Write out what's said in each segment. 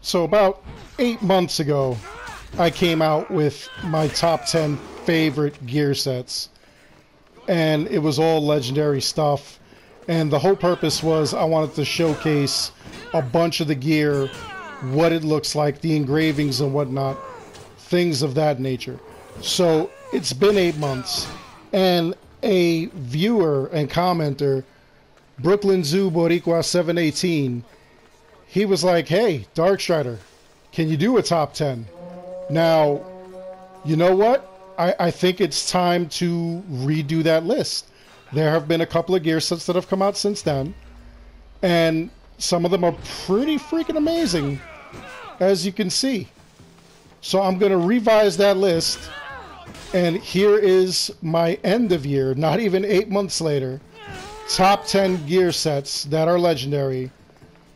So about 8 months ago, I came out with my top 10 favorite gear sets. And it was all legendary stuff. And the whole purpose was I wanted to showcase a bunch of the gear, what it looks like, the engravings and whatnot, things of that nature. So it's been 8 months, and a viewer and commenter, Brooklyn Zoo Boricua 718, he was like, hey, Darkstrider, can you do a top 10? Now, you know what? I think it's time to redo that list. There have been a couple of gear sets that have come out since then, and some of them are pretty freaking amazing, as you can see. So I'm going to revise that list, and here is my end of year, not even 8 months later, top 10 gear sets that are legendary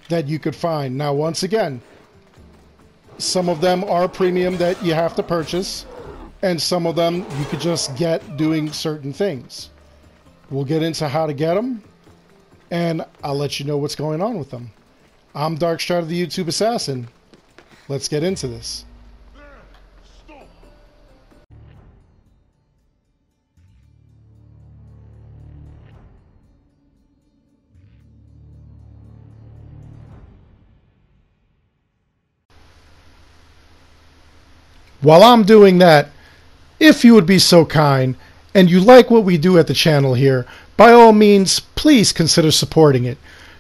that you could find. Now, once again, some of them are premium that you have to purchase, and some of them you could just get doing certain things. We'll get into how to get them, and I'll let you know what's going on with them. I'm Darkstrider, the YouTube Assassin. Let's get into this. While I'm doing that, if you would be so kind and you like what we do at the channel here, by all means, please consider supporting it.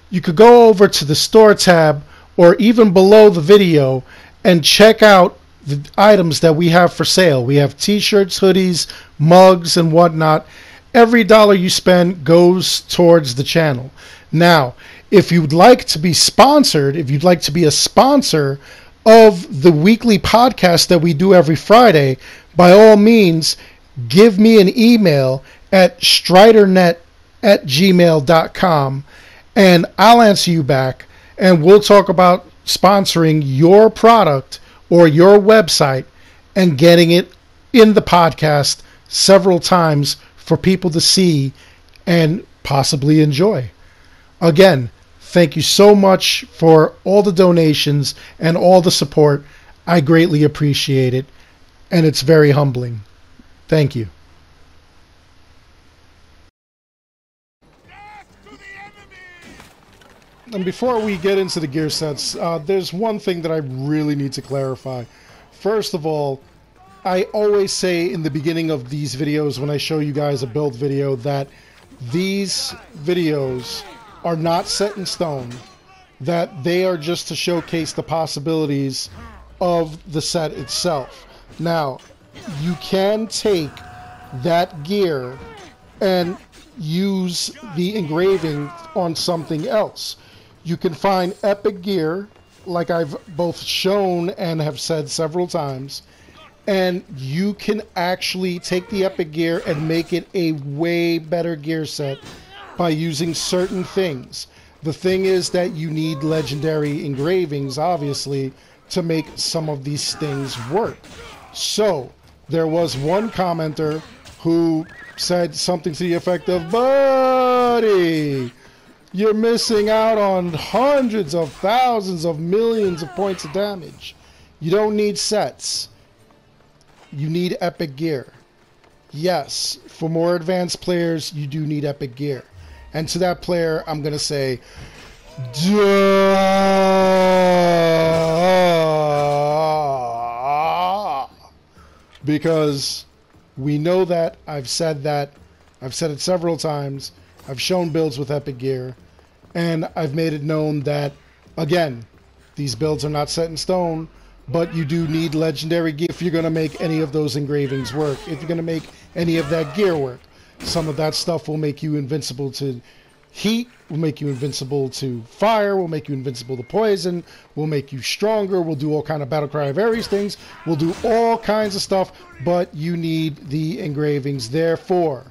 You could go over to the store tab or even below the video and check out the items that we have for sale. We have t-shirts, hoodies, mugs, and whatnot. Every dollar you spend goes towards the channel. Now, if you'd like to be sponsored, if you'd like to be a sponsor of the weekly podcast that we do every Friday, by all means, give me an email at stridernet@gmail.com and I'll answer you back, and we'll talk about sponsoring your product or your website and getting it in the podcast several times for people to see and possibly enjoy. Again, thank you so much for all the donations and all the support. I greatly appreciate it, and it's very humbling. Thank you. And before we get into the gear sets, there's one thing that I really need to clarify. First of all, I always say in the beginning of these videos when I show you guys a build video that these videos are not set in stone, that they are just to showcase the possibilities of the set itself. Now, you can take that gear and use the engraving on something else. You can find epic gear, like I've both shown and have said several times, and you can actually take the epic gear and make it a way better gear set by using certain things. The thing is that you need legendary engravings, obviously, to make some of these things work. So, there was one commenter who said something to the effect of, buddy, you're missing out on hundreds of thousands of millions of points of damage. You don't need sets. You need epic gear. Yes, for more advanced players, you do need epic gear. And to that player, I'm going to say, duh, because we know that. I've said that. I've said it several times. I've shown builds with epic gear, and I've made it known that, again, these builds are not set in stone, but you do need legendary gear if you're going to make any of those engravings work, if you're going to make any of that gear work. Some of that stuff will make you invincible to heat, will make you invincible to fire, will make you invincible to poison, will make you stronger, will do all kind of Battle Cry of Ares things, will do all kinds of stuff, but you need the engravings. Therefore,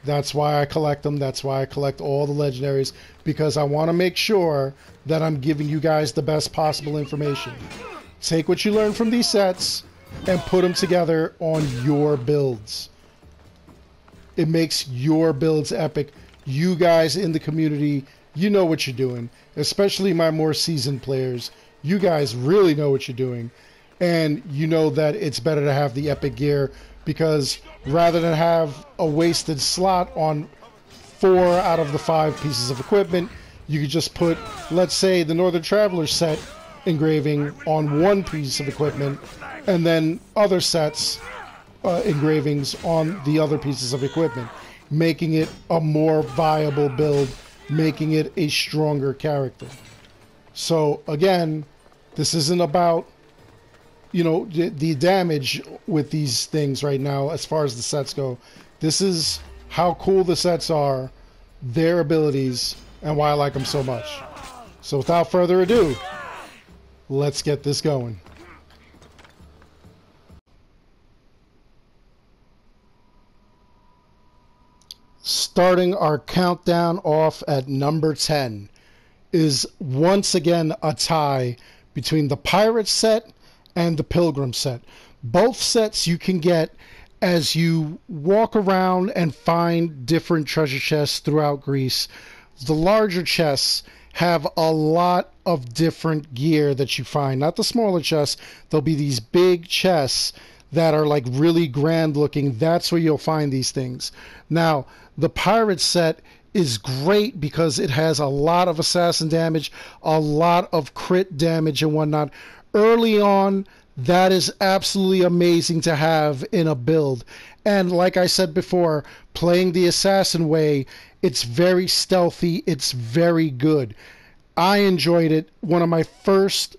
that's why I collect them. That's why I collect all the legendaries, because I want to make sure that I'm giving you guys the best possible information. Take what you learn from these sets and put them together on your builds. It makes your builds epic. You guys in the community, you know what you're doing, especially my more seasoned players. You guys really know what you're doing, and you know that it's better to have the epic gear, because rather than have a wasted slot on 4 out of the 5 pieces of equipment, you could just put, let's say, the Northern Traveler set engraving on 1 piece of equipment, and then other sets engravings on the other pieces of equipment, making it a more viable build, making it a stronger character. So again, this isn't about, you know, the damage with these things right now as far as the sets go. This is how cool the sets are, their abilities, and why I like them so much. So without further ado, let's get this going. Starting our countdown off at number 10 is once again a tie between the Pirate set and the Pilgrim set. Both sets you can get as you walk around and find different treasure chests throughout Greece. The larger chests have a lot of different gear that you find. Not the smaller chests. There'll be these big chests that are like really grand looking. That's where you'll find these things. Now, the Pirate set is great because it has a lot of assassin damage, a lot of crit damage and whatnot. Early on, that is absolutely amazing to have in a build. And like I said before, playing the assassin way, it's very stealthy, it's very good. I enjoyed it. One of my first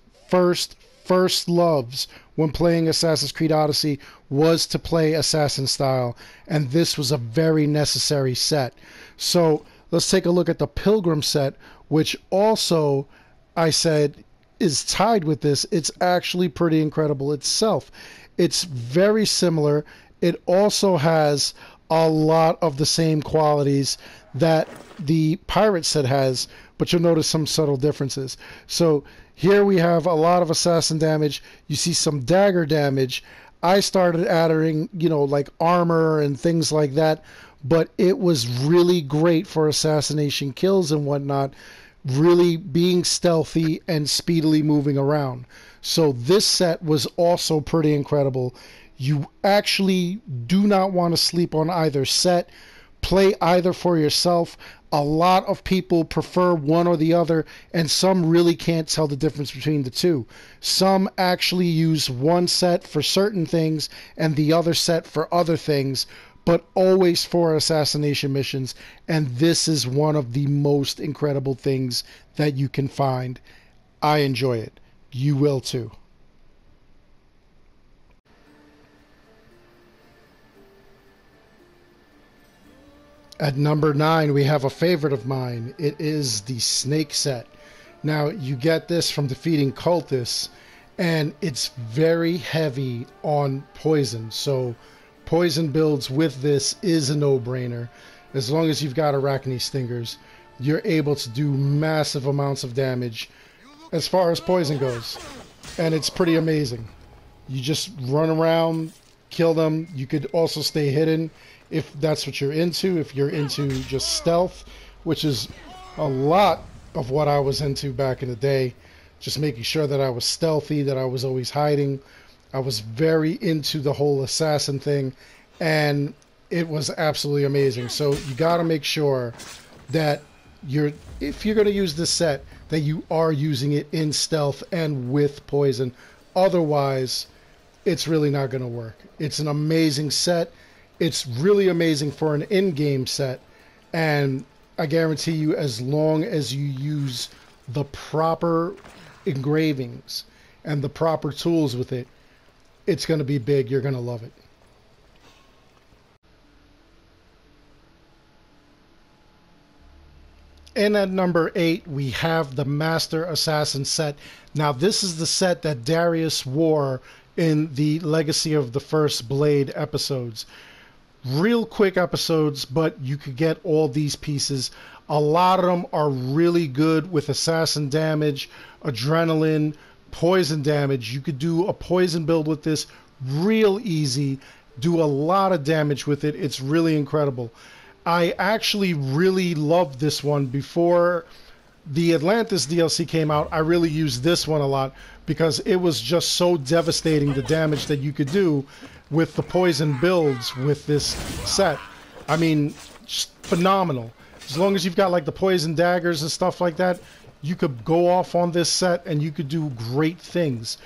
loves when playing Assassin's Creed Odyssey was to play assassin style, and this was a very necessary set. So let's take a look at the Pilgrim set, which also I said is tied with this. It's actually pretty incredible itself. It's very similar. It also has a lot of the same qualities that the Pirate set has, but you'll notice some subtle differences. So here we have a lot of assassin damage. You see some dagger damage. I started adding, you know, like armor and things like that, but it was really great for assassination kills and whatnot, really being stealthy and speedily moving around. So this set was also pretty incredible. You actually do not want to sleep on either set. Play either for yourself. A lot of people prefer one or the other, and some really can't tell the difference between the two. Some actually use one set for certain things and the other set for other things, but always for assassination missions, and this is one of the most incredible things that you can find. I enjoy it. You will too. At number 9, we have a favorite of mine. It is the Snake set. Now, you get this from defeating cultists, and it's very heavy on poison. So, poison builds with this is a no-brainer. As long as you've got Arachne Stingers, you're able to do massive amounts of damage as far as poison goes. And it's pretty amazing. You just run around, kill them. You could also stay hidden if that's what you're into, if you're into just stealth, which is a lot of what I was into back in the day, just making sure that I was stealthy, that I was always hiding. I was very into the whole assassin thing, and it was absolutely amazing. So you got to make sure that if you're going to use this set, that you are using it in stealth and with poison. Otherwise, it's really not going to work. It's an amazing set. It's really amazing for an in-game set, and I guarantee you, as long as you use the proper engravings and the proper tools with it, it's going to be big. You're going to love it. And at number 8, we have the Master Assassin set. Now, this is the set that Darius wore in the Legacy of the First Blade episodes. Real quick episodes, but you could get all these pieces. A lot of them are really good with assassin damage, adrenaline, poison damage. You could do a poison build with this real easy, do a lot of damage with it. It's really incredible. I actually really loved this one before the Atlantis DLC came out, I really used this one a lot because it was just so devastating, the damage that you could do with the poison builds with this set. I mean, just phenomenal. As long as you've got like the poison daggers and stuff like that, you could go off on this set and you could do great things.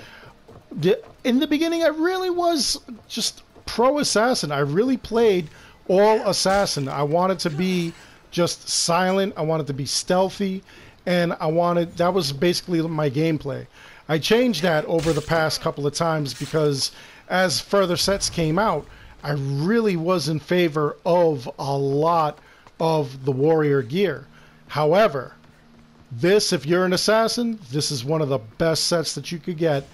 In the beginning, I really was just pro assassin. I really played all assassin. I wanted to be just silent. I wanted to be stealthy, and that was basically my gameplay. I changed that over the past couple of times because as further sets came out, I really was in favor of a lot of the warrior gear. However, if you're an assassin, this is one of the best sets that you could get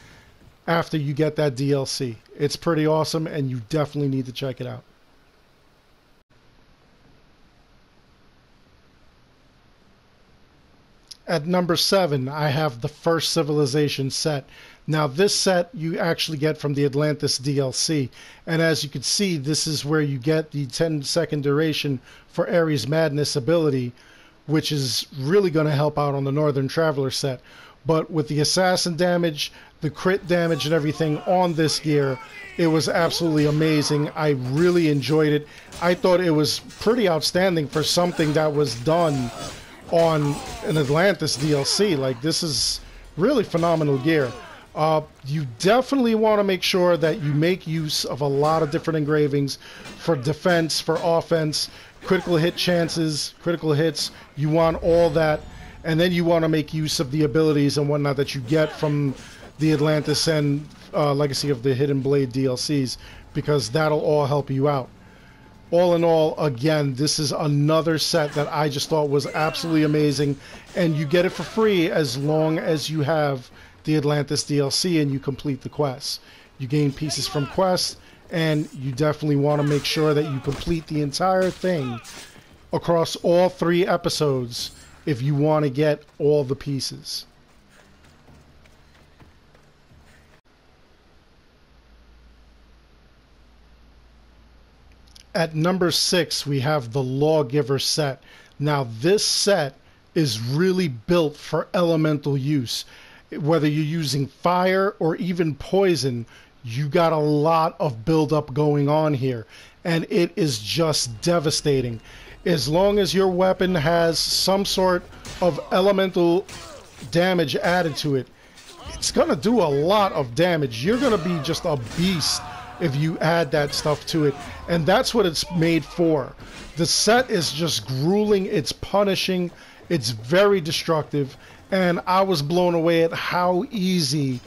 after you get that DLC. It's pretty awesome, and you definitely need to check it out. At number 7, I have the First Civilization set. Now, this set you actually get from the Atlantis DLC, and as you can see, this is where you get the 10-second duration for Ares Madness ability, which is really going to help out on the Northern Traveler set. But with the assassin damage, the crit damage and everything on this gear, it was absolutely amazing. I really enjoyed it. I thought it was pretty outstanding for something that was done on an Atlantis DLC. Like, this is really phenomenal gear. You definitely want to make sure that you make use of a lot of different engravings for defense, for offense, critical hit chances, critical hits. You want all that, and then you want to make use of the abilities and whatnot that you get from the Atlantis and Legacy of the Hidden Blade DLCs, because that'll all help you out. All in all, again, this is another set that I just thought was absolutely amazing, and you get it for free as long as you have the Atlantis DLC and you complete the quests. You gain pieces from quests, and you definitely want to make sure that you complete the entire thing across all 3 episodes if you want to get all the pieces. At number 6, we have the Lawgiver set. Now, this set is really built for elemental use. Whether you're using fire or even poison, you got a lot of buildup going on here, and it is just devastating. As long as your weapon has some sort of elemental damage added to it, it's gonna do a lot of damage. You're gonna be just a beast if you add that stuff to it, and that's what it's made for. The set is just grueling, it's punishing, it's very destructive, and I was blown away at how easy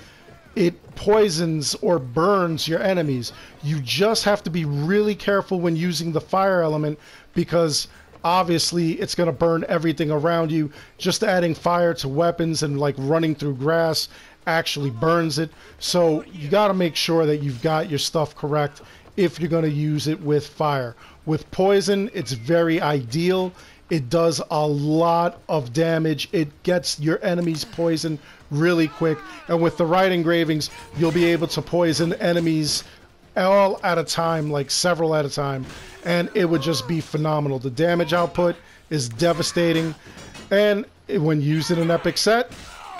it poisons or burns your enemies. You just have to be really careful when using the fire element, because obviously it's going to burn everything around you. Just adding fire to weapons and like running through grass actually burns it. So you got to make sure that you've got your stuff correct if you're going to use it with fire. With poison, it's very ideal. It does a lot of damage. It gets your enemies poisoned really quick. And with the right engravings, you'll be able to poison enemies all at a time, like several at a time. And it would just be phenomenal. The damage output is devastating. And when used in an epic set,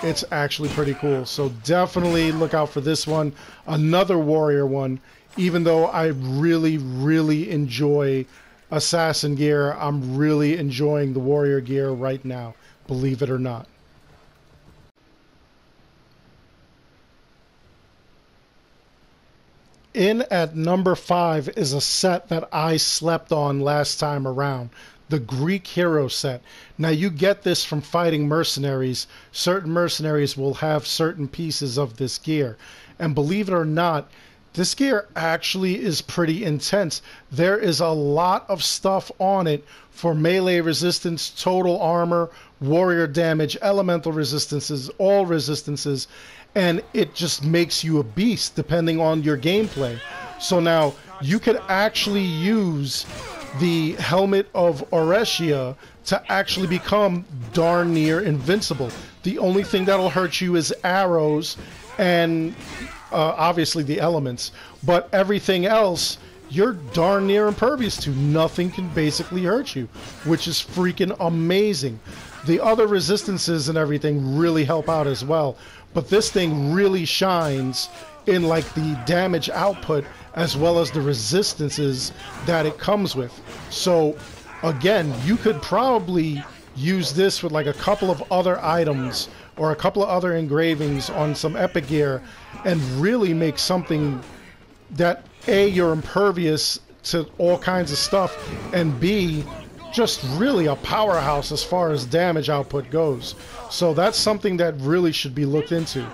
it's actually pretty cool. So definitely look out for this one. Another warrior one. Even though I really, really enjoy assassin gear, I'm really enjoying the warrior gear right now, believe it or not. In at number 5 is a set that I slept on last time around, the Greek Hero set. Now you get this from fighting mercenaries. Certain mercenaries will have certain pieces of this gear, and believe it or not, this gear actually is pretty intense. There is a lot of stuff on it for melee resistance, total armor, warrior damage, elemental resistances, all resistances, and it just makes you a beast depending on your gameplay. So now you could actually use the Helmet of Oretia to actually become darn near invincible. The only thing that'll hurt you is arrows and obviously the elements, but everything else you're darn near impervious to. Nothing can basically hurt you, which is freaking amazing. The other resistances and everything really help out as well, but this thing really shines in like the damage output as well as the resistances that it comes with. So again, you could probably use this with like a couple of other items or a couple of other engravings on some epic gear and really make something that A, you're impervious to all kinds of stuff, and B, just really a powerhouse as far as damage output goes. So that's something that really should be looked into.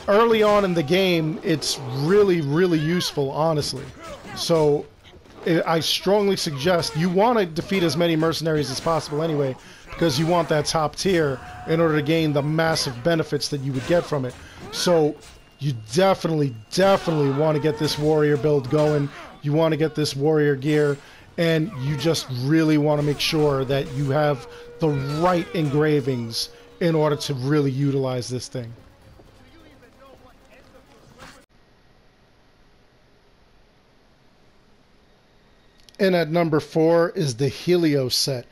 Early on in the game, it's really, really useful, honestly. So I strongly suggest you want to defeat as many mercenaries as possible anyway, because you want that top tier in order to gain the massive benefits that you would get from it. So you definitely want to get this warrior build going. You want to get this warrior gear, and you just really want to make sure that you have the right engravings in order to really utilize this thing. And at number 4 is the Helios set.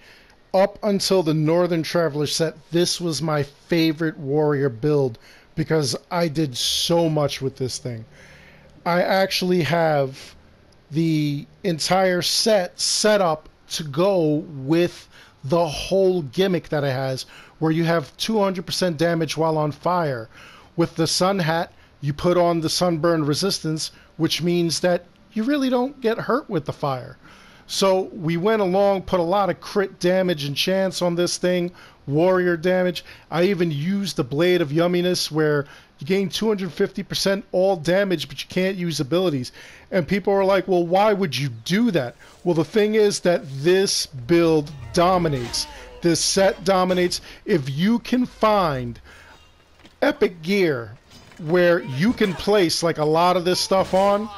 Up until the Northern Traveler set, this was my favorite warrior build because I did so much with this thing. I actually have the entire set up to go with the whole gimmick that it has, where you have 200% damage while on fire. With the sun hat, you put on the sunburn resistance, which means that you really don't get hurt with the fire. So we went along, put a lot of crit damage and chance on this thing, warrior damage. I even used the Blade of Yumminess, where you gain 250% all damage, but you can't use abilities. And people are like, well, why would you do that? Well, the thing is that this build dominates. This set dominates. If you can find epic gear where you can place like a lot of this stuff on,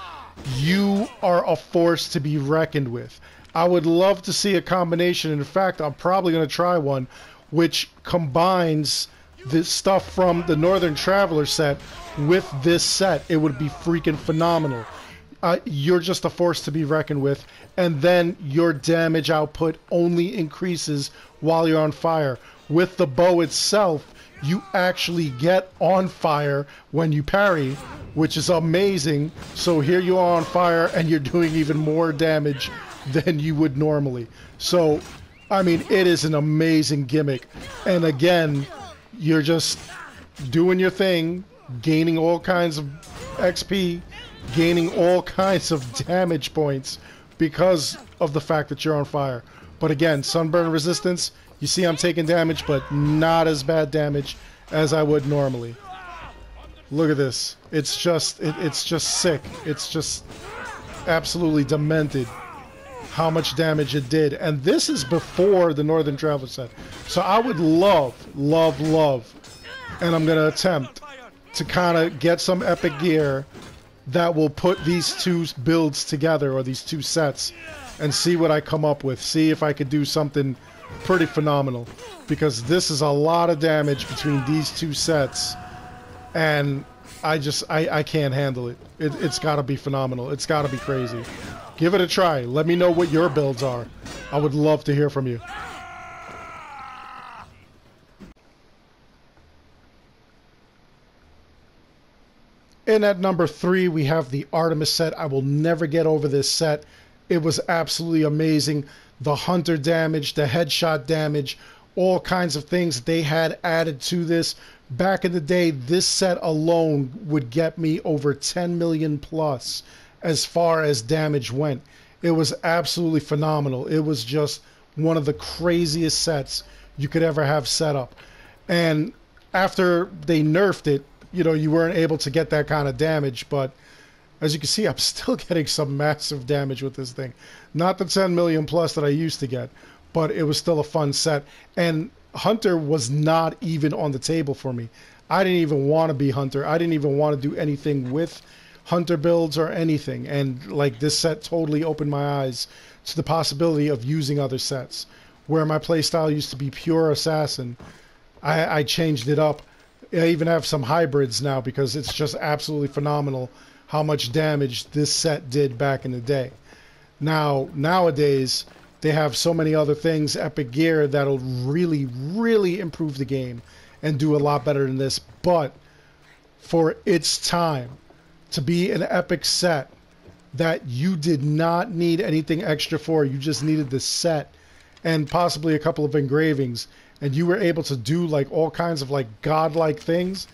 you are a force to be reckoned with. I would love to see a combination. In fact, I'm probably going to try one which combines this stuff from the Northern Traveler set with this set. It would be freaking phenomenal. You're just a force to be reckoned with, and then your damage output only increases while you're on fire. With the bow itself, you actually get on fire when you parry, which is amazing. So here you are on fire and you're doing even more damage than you would normally. So, I mean, it is an amazing gimmick. And again, you're just doing your thing, gaining all kinds of XP, gaining all kinds of damage points because of the fact that you're on fire. But again, sunburn resistance, you see I'm taking damage, but not as bad damage as I would normally. Look at this. It's just sick. It's just absolutely demented how much damage it did. And this is before the Northern Traveler set. So I would love, and I'm going to attempt to kind of get some epic gear that will put these two builds together, or these two sets, and see what I come up with. See if I could do something pretty phenomenal, because this is a lot of damage between these two sets, and I can't handle it. It's got to be phenomenal. It's got to be crazy. Give it a try. Let me know what your builds are. I would love to hear from you. And at number 3, we have the Artemis set. I will never get over this set. It was absolutely amazing. The hunter damage, the headshot damage, all kinds of things that they had added to this. Back in the day, this set alone would get me over 10 million plus as far as damage went. It was absolutely phenomenal. It was just one of the craziest sets you could ever have set up. And after they nerfed it, you know, you weren't able to get that kind of damage, but as you can see, I'm still getting some massive damage with this thing. Not the 10 million plus that I used to get, but it was still a fun set. And Hunter was not even on the table for me. I didn't even want to be Hunter. I didn't even want to do anything with Hunter builds or anything. And like, this set totally opened my eyes to the possibility of using other sets. Where my playstyle used to be pure assassin, I changed it up. I even have some hybrids now because it's just absolutely phenomenal how much damage this set did back in the day. Now, nowadays, they have so many other things, epic gear, that'll really, really improve the game and do a lot better than this. But for its time, to be an epic set that you did not need anything extra for, you just needed the set and possibly a couple of engravings, and you were able to do like all kinds of like godlike things,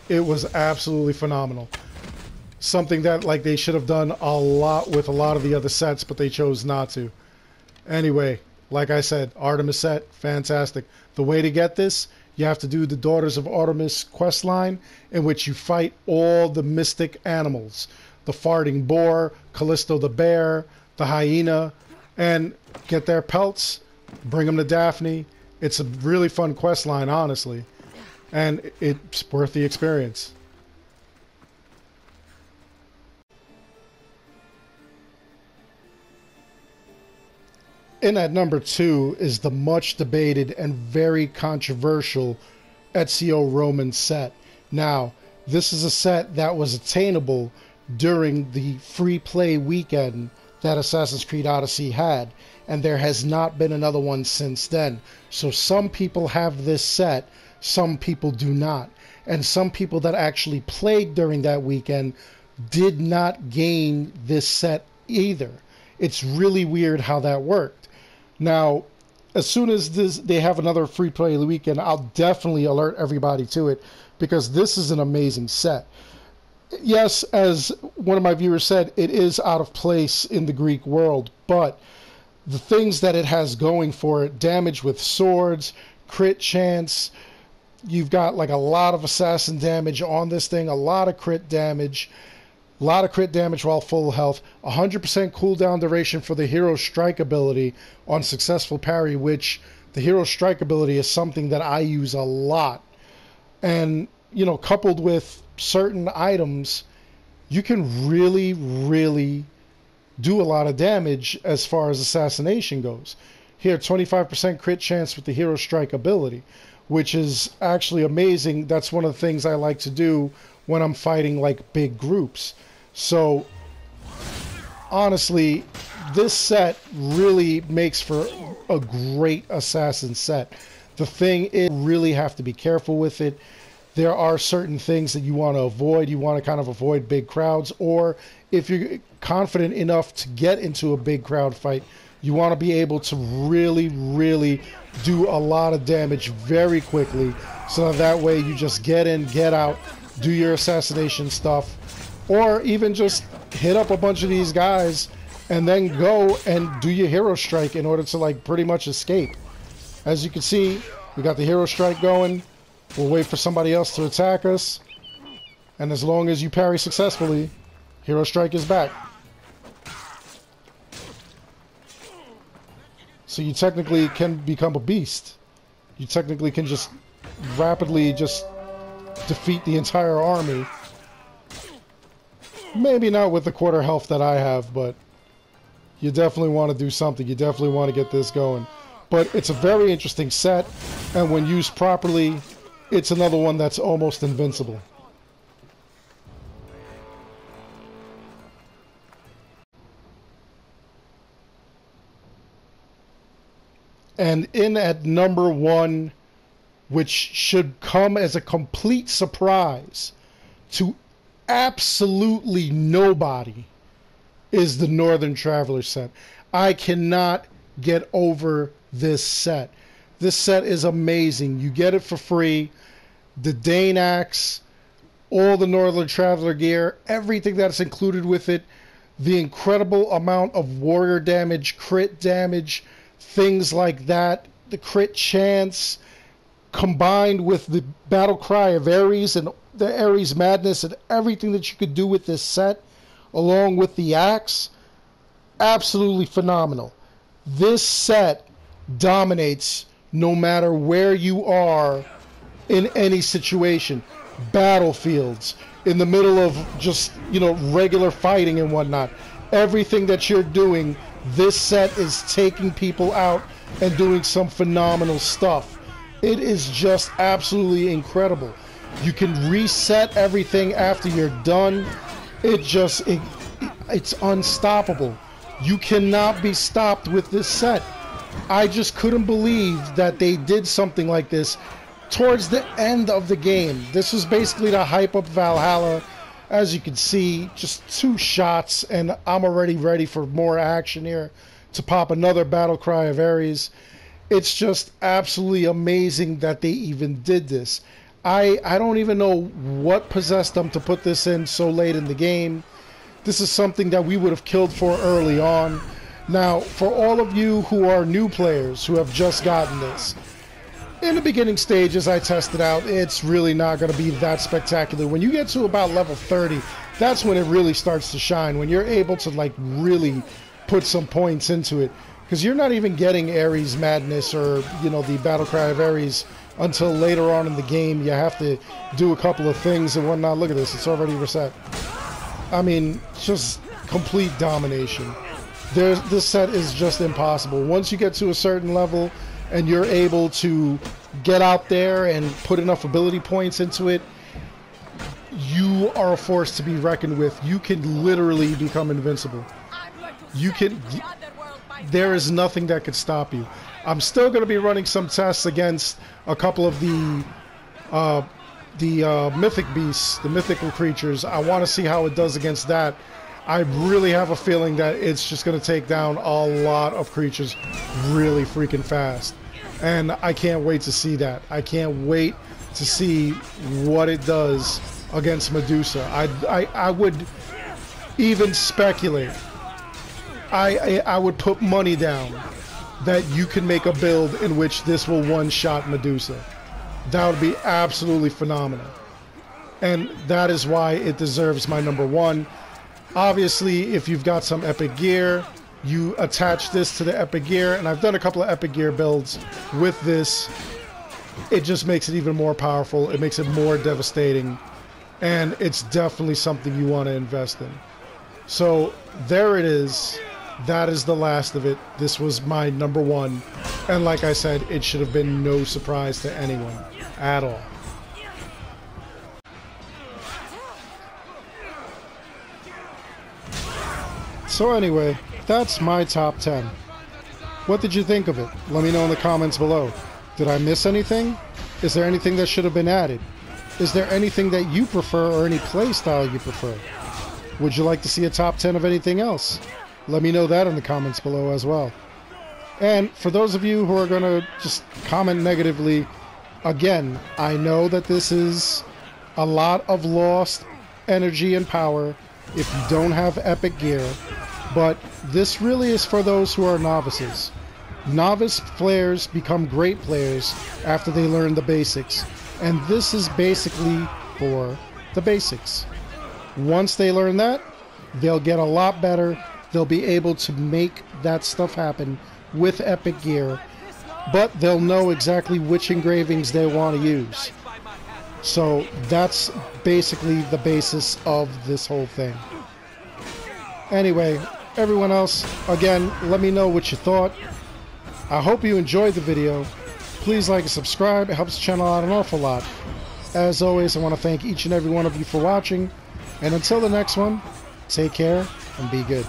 it was absolutely phenomenal. Something that like they should have done a lot with a lot of the other sets, but they chose not to. Anyway, like I said, Artemis set, fantastic. The way to get this, you have to do the Daughters of Artemis quest line, in which you fight all the mystic animals. The farting boar, Callisto the bear, the hyena, and get their pelts, bring them to Daphne. It's a really fun quest line, honestly, and it's worth the experience. In at number 2 is the much debated and very controversial Ezio Roman set. Now, this is a set that was attainable during the free play weekend that Assassin's Creed Odyssey had, and there has not been another one since then. So some people have this set, some people do not. And some people that actually played during that weekend did not gain this set either. It's really weird how that worked. Now, as soon as they have another free play weekend, I'll definitely alert everybody to it, because this is an amazing set. Yes, as one of my viewers said, it is out of place in the Greek world, but the things that it has going for it, damage with swords, crit chance, you've got like a lot of assassin damage on this thing, a lot of crit damage. A lot of crit damage while full health, 100% cooldown duration for the hero strike ability on successful parry, which the hero strike ability is something that I use a lot. And, you know, coupled with certain items, you can really, really do a lot of damage as far as assassination goes. Here, 25% crit chance with the hero strike ability, which is actually amazing. That's one of the things I like to do when I'm fighting like big groups. So honestly, this set really makes for a great assassin set. The thing is, you really have to be careful with it. There are certain things that you want to avoid. You want to kind of avoid big crowds, or if you're confident enough to get into a big crowd fight, you want to be able to really, really do a lot of damage very quickly, so that way you just get in, get out, do your assassination stuff, or even just hit up a bunch of these guys and then go and do your hero strike in order to like pretty much escape. As you can see, we got the hero strike going. We'll wait for somebody else to attack us, and as long as you parry successfully, hero strike is back. So you technically can become a beast. You technically can just rapidly just defeat the entire army. Maybe not with the quarter health that I have, but you definitely want to do something. You definitely want to get this going. But it's a very interesting set, and when used properly, it's another one that's almost invincible. And in at number 1, which should come as a complete surprise to absolutely nobody, is the Northern Traveler set. I cannot get over this set. This set is amazing. You get it for free. The Dane Axe, all the Northern Traveler gear, everything that's included with it, the incredible amount of warrior damage, crit damage, things like that, the crit chance, combined with the battle cry of Ares and the Ares Madness and everything that you could do with this set, along with the axe, absolutely phenomenal. This set dominates no matter where you are in any situation. Battlefields, in the middle of just, you know, regular fighting and whatnot. Everything that you're doing, this set is taking people out and doing some phenomenal stuff. It is just absolutely incredible. You can reset everything after you're done. It's unstoppable. You cannot be stopped with this set. I just couldn't believe that they did something like this towards the end of the game. This was basically to hype up Valhalla. As you can see, just 2 shots and I'm already ready for more action here to pop another Battle Cry of Ares. It's just absolutely amazing that they even did this. I don't even know what possessed them to put this in so late in the game. This is something that we would have killed for early on. Now, for all of you who are new players who have just gotten this, in the beginning stages I tested out, it's really not going to be that spectacular. When you get to about level 30, that's when it really starts to shine. When you're able to like really put some points into it. Because you're not even getting Ares Madness or, you know, the Battle Cry of Ares until later on in the game. You have to do a couple of things and whatnot. Look at this, it's already reset. I mean, just complete domination. This set is just impossible. Once you get to a certain level and you're able to get out there and put enough ability points into it, you are a force to be reckoned with. You can literally become invincible. There is nothing that could stop you. I'm still going to be running some tests against a couple of the mythic beasts, the mythical creatures. I want to see how it does against that. I really have a feeling that it's just going to take down a lot of creatures really freaking fast. And I can't wait to see that. I can't wait to see what it does against Medusa. I would even speculate. I would put money down that you can make a build in which this will one-shot Medusa. That would be absolutely phenomenal. And that is why it deserves my number 1. Obviously, if you've got some epic gear, you attach this to the epic gear, and I've done a couple of epic gear builds with this. It just makes it even more powerful. It makes it more devastating, and it's definitely something you want to invest in. So there it is. That is the last of it. This was my number 1, and like I said, it should have been no surprise to anyone at all. So anyway, that's my top 10. What did you think of it? Let me know in the comments below. Did I miss anything? Is there anything that should have been added? Is there anything that you prefer or any play style you prefer? Would you like to see a top 10 of anything else? Let me know that in the comments below as well. And for those of you who are going to just comment negatively, again, I know that this is a lot of lost energy and power if you don't have epic gear, but this really is for those who are novices. Novice players become great players after they learn the basics, and this is basically for the basics. Once they learn that, they'll get a lot better. They'll be able to make that stuff happen with epic gear, but they'll know exactly which engravings they want to use. So that's basically the basis of this whole thing. Anyway, everyone else, again, let me know what you thought. I hope you enjoyed the video. Please like and subscribe. It helps the channel out an awful lot. As always, I want to thank each and every one of you for watching. And until the next one, take care and be good.